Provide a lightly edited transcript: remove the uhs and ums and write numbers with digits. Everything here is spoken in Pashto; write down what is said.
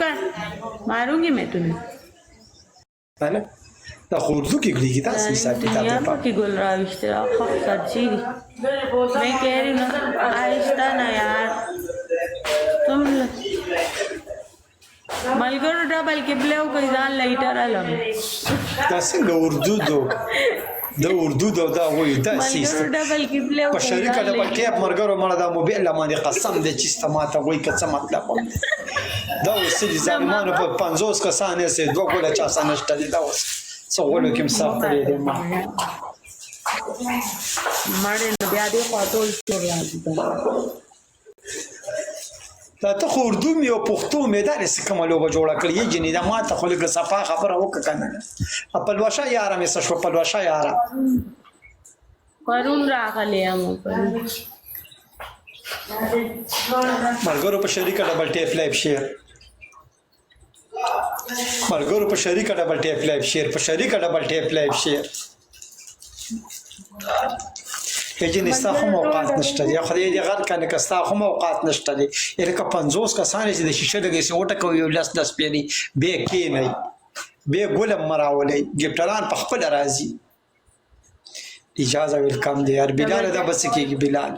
कर, मारूंगी मैं तुम्हें। है ना तो खुर्दू की गली था सीसा दुनिया किताब की गुल राविश तेरा सच्ची मैं कह रही हूँ ना, आहिस्ता ना यार तुम मलगरो डबल किबले हो कोई जान लाइटर अलम داسې د اردو دا وایي داسې मलगरो डबल किबले हो په شریکه ډبل ټیپ مرګرو مړه دا موبایل باندې قسم دی چې سماته وایي که څه مطلب دا اوس چې ظالمانو په 50 کسانې سي دوه ګوله چا سره نشته دي دا اوس څه غولو کې مساف کړی دی ما مړ نو بیا دې خاطر شور راځي دا ته خو اردو مې او پښتو مې دا رس کومه لوبه جوړه کړې جنې دا ما ته خو لږه صفا خبره وکړه کنه خپل وشا یاره مې څه شو خپل وشا یاره پرون راغلی یم ملګرو په شریکه ډبل ټیپ لایف شیر ملګرو په شریکه ډبل ټیپ لایف شیر په شریکه ډبل ټیپ لایف شیر یجن استا خو موقعات نشته دی خو دې غر کنه کستا خو موقعات نشته دی الکه 50 کسان چې د شیشه لګي سي وټه کوي لاس 10 پیری به کې نه به ګولم مراولې ګپټران په خپل راضي اجازه ویلکم دی یار بلال دا بس کېږي بلال